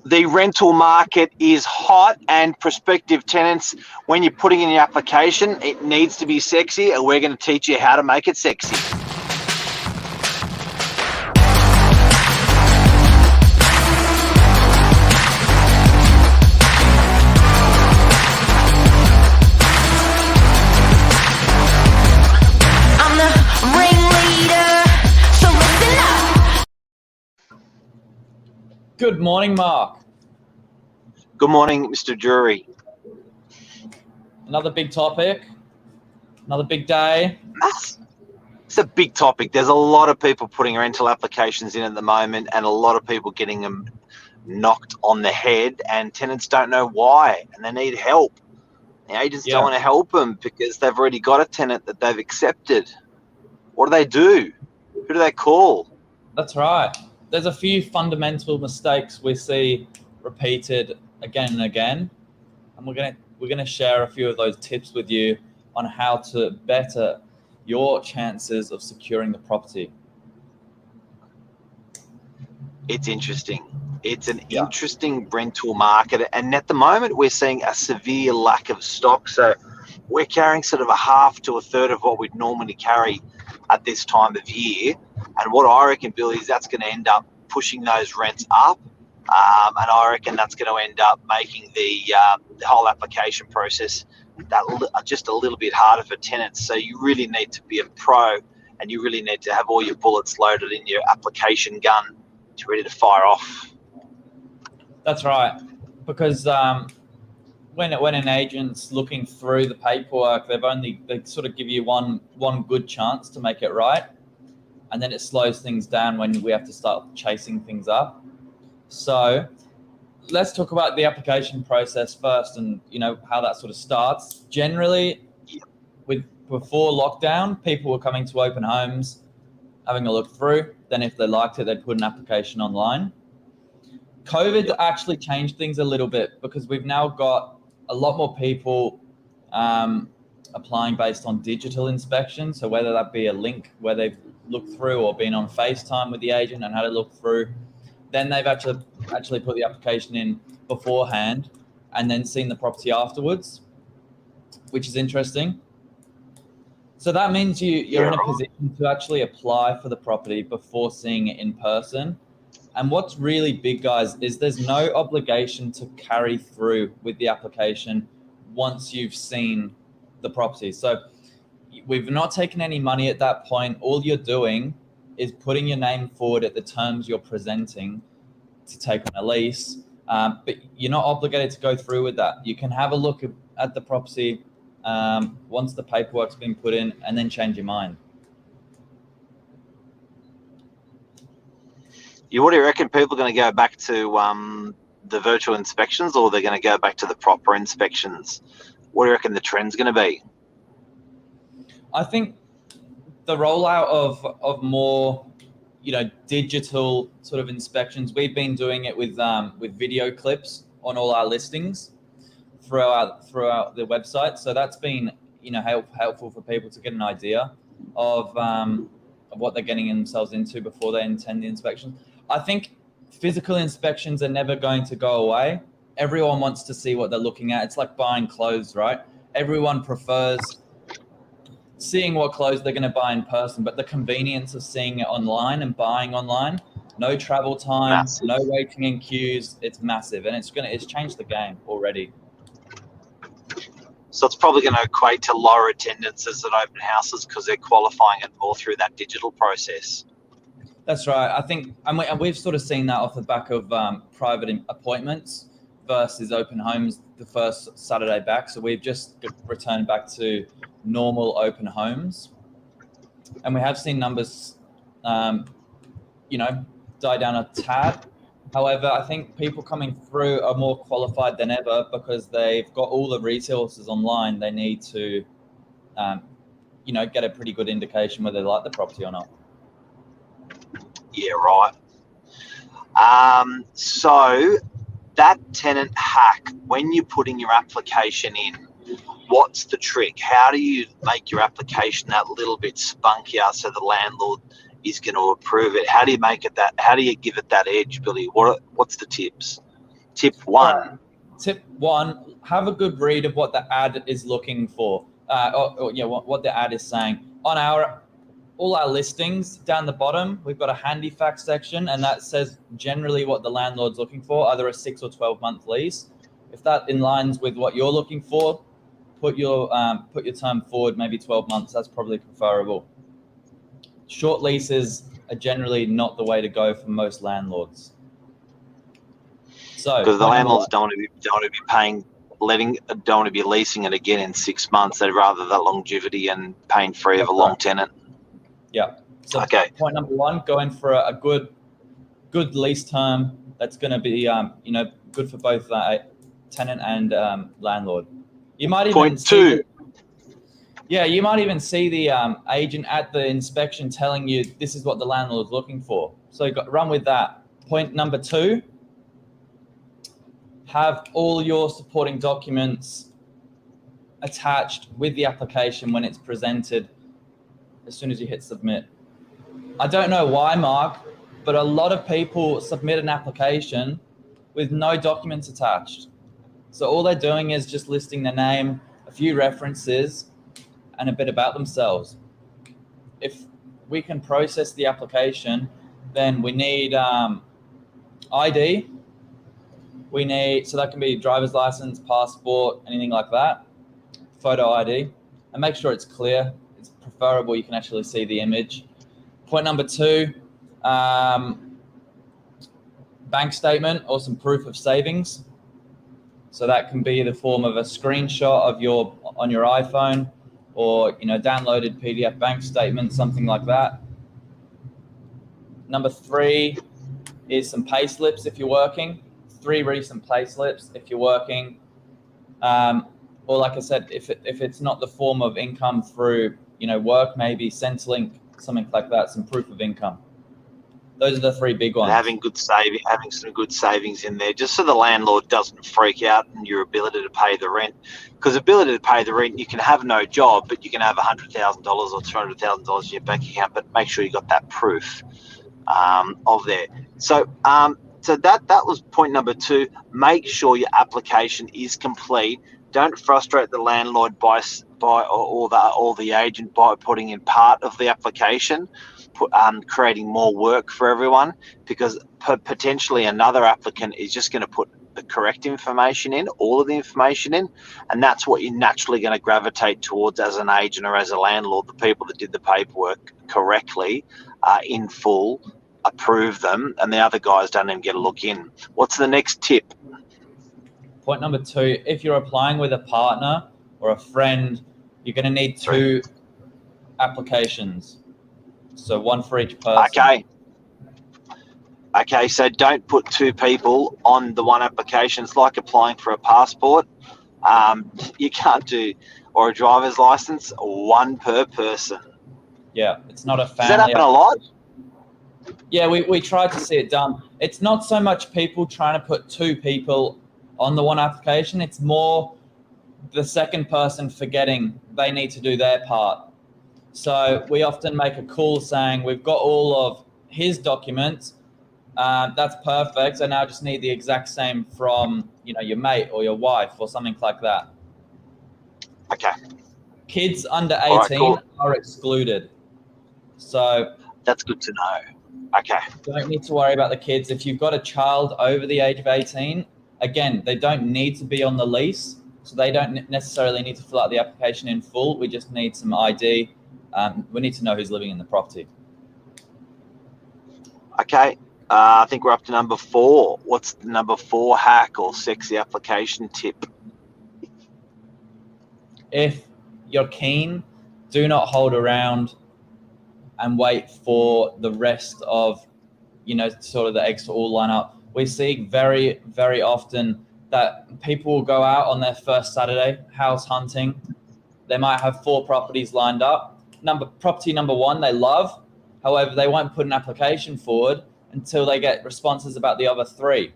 The rental market is hot, and prospective tenants, when you're putting in your application, it needs to be sexy, and we're going to teach you how to make it sexy. Good morning, Mark. Good morning, Mr. DRURY. Another big topic, another big day. It's a big topic. There's a lot of people putting rental applications in at the moment, and a lot of people getting them knocked on the head, and tenants don't know why, and they need help. The agents don't want to help them because they've already got a tenant that they've accepted. What do they do? Who do they call? That's right. There's a few fundamental mistakes we see repeated again and again, and we're gonna share a few of those tips with you on how to better your chances of securing the property. It's interesting. It's an interesting rental market, and at the moment we're seeing a severe lack of stock. So we're carrying sort of a half to a third of what we'd normally carry at this time of year. And what I reckon, Billy, is that's going to end up pushing those rents up. And I reckon that's going to end up making the whole application process just a little bit harder for tenants. So you really need to be a pro, and you really need to have all your bullets loaded in your application gun to ready to fire off. That's right. Because when an agent's looking through the paperwork, they sort of give you one good chance to make it right. And then it slows things down when we have to start chasing things up. So let's talk about the application process first, and how that sort of starts. Generally, before lockdown, people were coming to open homes, having a look through. Then if they liked it, they'd put an application online. COVID actually changed things a little bit, because we've now got a lot more people applying based on digital inspection. So whether that be a link where they've looked through, or been on FaceTime with the agent and had a look through, then they've actually put the application in beforehand and then seen the property afterwards, which is interesting. So that means you're in a position to actually apply for the property before seeing it in person. And what's really big, guys, is there's no obligation to carry through with the application once you've seen the property. So we've not taken any money at that point. All you're doing is putting your name forward at the terms you're presenting to take on a lease, but you're not obligated to go through with that. You can have a look at the property once the paperwork's been put in, and then change your mind. What do you reckon? People are going to go back to the virtual inspections, or they're going to go back to the proper inspections? What do you reckon the trend's going to be? I think the rollout of more, digital sort of inspections. We've been doing it with video clips on all our listings throughout the website. So that's been helpful for people to get an idea of what they're getting themselves into before they attend the inspection. I think physical inspections are never going to go away. Everyone wants to see what they're looking at. It's like buying clothes, right? Everyone prefers seeing what clothes they're going to buy in person, but the convenience of seeing it online and buying online, no travel time, no waiting in queues, it's massive, and it's changed the game already. So it's probably going to equate to lower attendances at open houses because they're qualifying it more through that digital process. That's right. I think, and we've sort of seen that off the back of private appointments versus open homes the first Saturday back. So we've just returned back to normal open homes, and we have seen numbers die down a tad. However, I think people coming through are more qualified than ever because they've got all the resources online. They need to get a pretty good indication whether they like the property or not. Yeah, right. So that tenant hack, when you're putting your application in, what's the trick? How do you make your application that little bit spunkier so the landlord is going to approve it? How do you make it that? How do you give it that edge, Billy? What's the tips? Tip 1. Right. Tip 1, have a good read of what the ad is looking for. What the ad is saying. On all our listings down the bottom, we've got a handy fact section, and that says generally what the landlord's looking for, either a 6 or 12-month lease. If that aligns with what you're looking for, put your term forward, maybe 12 months. That's probably preferable. Short leases are generally not the way to go for most landlords. So because the landlords don't want to be leasing it again in 6 months. They'd rather that longevity and pain free of a long tenant. Yeah. So okay. Point number 1, going for a good lease term that's going to be good for both tenant and landlord. You might even Point 2. You might even see the agent at the inspection telling you this is what the landlord's looking for. So run with that. Point number 2. Have all your supporting documents attached with the application when it's presented as soon as you hit submit. I don't know why, Mark, but a lot of people submit an application with no documents attached. So all they're doing is just listing their name, a few references, and a bit about themselves. If we can process the application, then we need ID. So that can be driver's license, passport, anything like that, photo ID, and make sure it's clear. It's preferable you can actually see the image. Point number 2, bank statement or some proof of savings. So that can be the form of a screenshot of on your iPhone, or downloaded PDF bank statement, something like that. Number 3 is some pay slips if you're working. 3 recent pay slips if you're working, or like I said, if it's not the form of income through work, maybe Centrelink, something like that, some proof of income. Those are the 3 big ones. Having some good savings in there, just so the landlord doesn't freak out in your ability to pay the rent. Because ability to pay the rent, you can have no job, but you can have $100,000 or $200,000 in your bank account. But make sure you got that proof of there. So that was point number 2. Make sure your application is complete. Don't frustrate the landlord or the agent by putting in part of the application, creating more work for everyone, because potentially another applicant is just going to put the correct information in, all of the information in, and that's what you're naturally going to gravitate towards as an agent or as a landlord. The people that did the paperwork correctly, in full, approve them, and the other guys don't even get a look in. What's the next tip? Point number 2, if you're applying with a partner or a friend, you're going to need 2 applications. So 1 for each person. Okay, so don't put 2 people on the one application. It's like applying for a passport. You can't do, or a driver's license, 1 per person. Yeah, it's not a family. Does that happen a lot? Yeah, we tried to see it done. It's not so much people trying to put 2 people on the one application. It's more the second person forgetting they need to do their part. So we often make a call saying, we've got all of his documents. That's perfect. So now I just need the exact same from your mate or your wife or something like that. Okay. Kids under 18 are excluded. So that's good to know. Okay. Don't need to worry about the kids. If you've got a child over the age of 18, again, they don't need to be on the lease. So they don't necessarily need to fill out the application in full. We just need some ID. We need to know who's living in the property. Okay. I think we're up to number 4. What's the number 4 hack or sexy application tip? If you're keen, do not hold around and wait for the rest of, sort of the eggs to all line up. We see very, very often that people will go out on their first Saturday house hunting. They might have 4 properties lined up. Property number 1 they love. However, they won't put an application forward until they get responses about the other 3.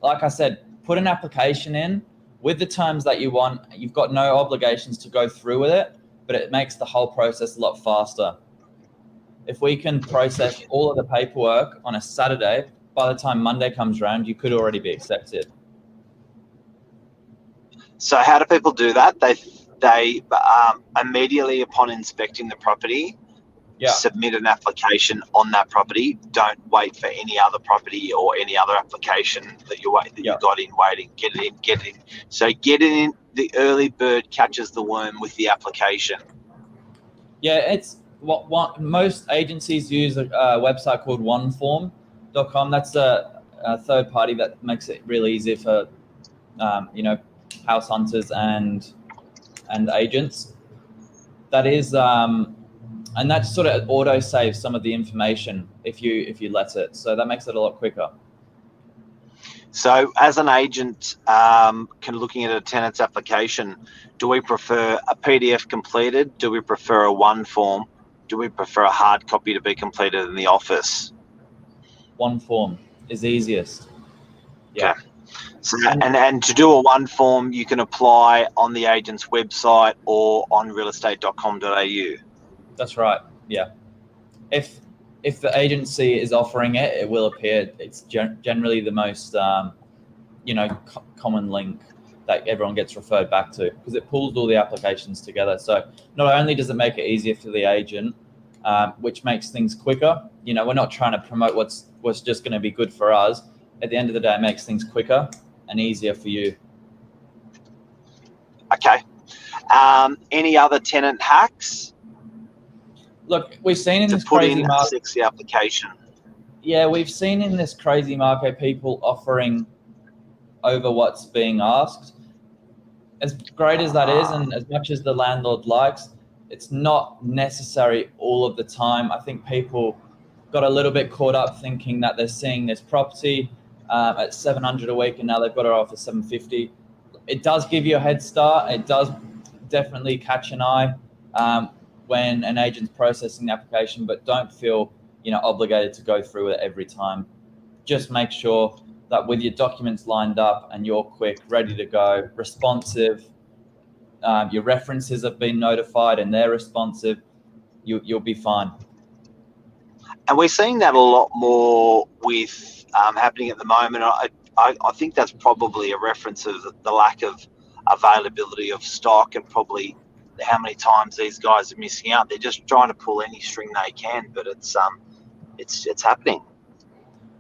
Like I said, put an application in with the terms that you want. You've got no obligations to go through with it, but it makes the whole process a lot faster. If we can process all of the paperwork on a Saturday, by the time Monday comes around, you could already be accepted. So how do people do that? They immediately upon inspecting the property, submit an application on that property. Don't wait for any other property or any other application that you got in waiting. Get it in. So get it in. The early bird catches the worm with the application. Yeah, it's what most agencies use a website called oneform.com. That's a third party that makes it really easy for house hunters and agents. That is and that sort of auto saves some of the information if you let it. So that makes it a lot quicker. So as an agent, looking at a tenant's application, do we prefer a PDF completed? Do we prefer a one form? Do we prefer a hard copy to be completed in the office? One form is easiest. Yeah. Okay. So, and to do a one form, you can apply on the agent's website or on realestate.com.au. That's right. Yeah. If the agency is offering it, it will appear. It's generally the most common link that everyone gets referred back to, because it pulls all the applications together. So not only does it make it easier for the agent, which makes things quicker. We're not trying to promote what's just going to be good for us. At the end of the day, it makes things quicker and easier for you. Okay. Any other tenant hacks? Look, we've seen in this crazy market. Sexy application. Yeah, we've seen in this crazy market people offering over what's being asked. As great as that is, and as much as the landlord likes, it's not necessary all of the time. I think people got a little bit caught up thinking that they're seeing this property at $700 a week, and now they've got it off at $750. It does give you a head start. It does definitely catch an eye when an agent's processing the application, but don't feel obligated to go through it every time. Just make sure that with your documents lined up and you're quick, ready to go, responsive, your references have been notified and they're responsive, you'll be fine. And we're seeing that a lot more with happening at the moment. I think that's probably a reference of the lack of availability of stock, and probably how many times these guys are missing out. They're just trying to pull any string they can, but it's happening.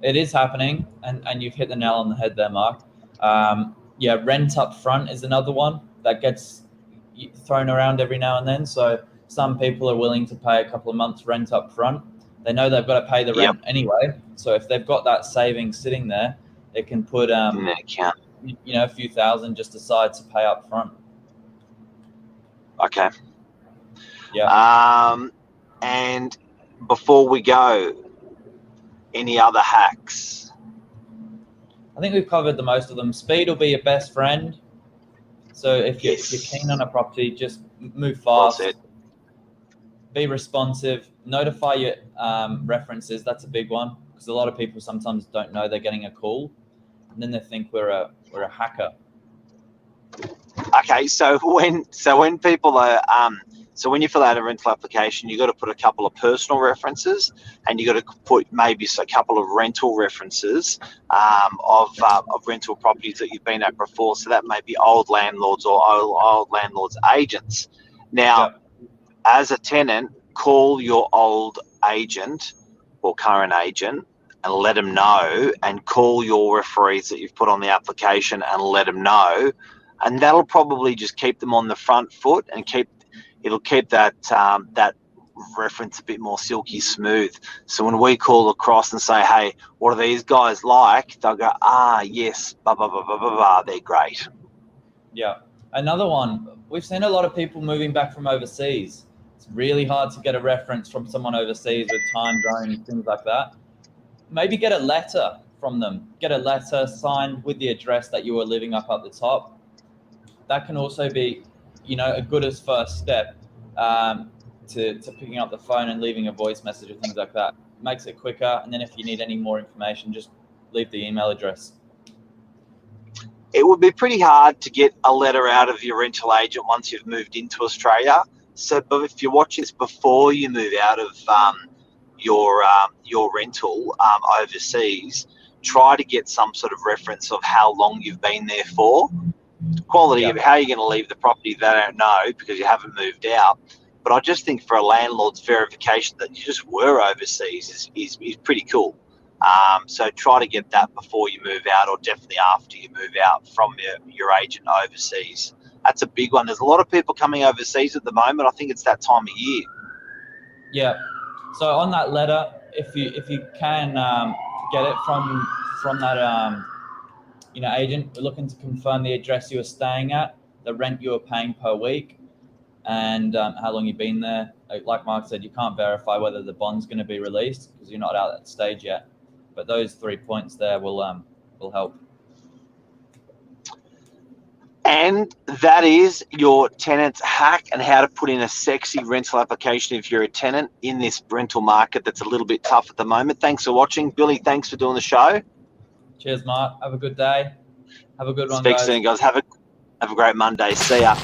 It is happening, and you've hit the nail on the head there, Mark. Rent up front is another one that gets thrown around every now and then. So some people are willing to pay a couple of months rent up front. They know they've got to pay the rent anyway. So if they've got that savings sitting there, they can put in their account, a few thousand just aside to pay up front. Okay. Yeah. And before we go, any other hacks? I think we've covered the most of them. Speed will be your best friend. So if you're keen on a property, just move fast. Well said. Be responsive. Notify your references. That's a big one, because a lot of people sometimes don't know they're getting a call, and then they think we're a hacker. Okay, so when people are so when you fill out a rental application, you got to put a couple of personal references, and you got to put maybe a couple of rental references of rental properties that you've been at before. So that may be old landlords or old landlords' agents. Now, as a tenant, call your old agent or current agent and let them know, and call your referees that you've put on the application and let them know. And that'll probably just keep them on the front foot, and it'll keep that reference a bit more silky smooth. So when we call across and say, hey, what are these guys like? They'll go, yes, blah, blah, blah, blah, blah, blah. They're great. Yeah. Another one, we've seen a lot of people moving back from overseas. It's really hard to get a reference from someone overseas with time zone and things like that. Maybe get a letter from them. Get a letter signed with the address that you were living up at the top. That can also be, a good as first step to picking up the phone and leaving a voice message or things like that. It makes it quicker. And then if you need any more information, just leave the email address. It would be pretty hard to get a letter out of your rental agent once you've moved into Australia. So, but if you're watching this before you move out of your rental overseas, try to get some sort of reference of how long you've been there for. Quality of how you're going to leave the property, they don't know because you haven't moved out. But I just think for a landlord's verification that you just were overseas is pretty cool. So try to get that before you move out, or definitely after you move out from your agent overseas. That's a big one. There's a lot of people coming overseas at the moment. I think it's that time of year. Yeah. So on that letter, if you can get it from that agent, we're looking to confirm the address you were staying at, the rent you were paying per week, and how long you've been there. Like Mark said, you can't verify whether the bond's going to be released because you're not out at that stage yet. But those 3 points there will help. And that is your tenant's hack and how to put in a sexy rental application if you're a tenant in this rental market that's a little bit tough at the moment. Thanks for watching. Billy, thanks for doing the show. Cheers, Mark. Have a good day. Have a good one, Speak guys. soon, guys. Have a great Monday. See ya.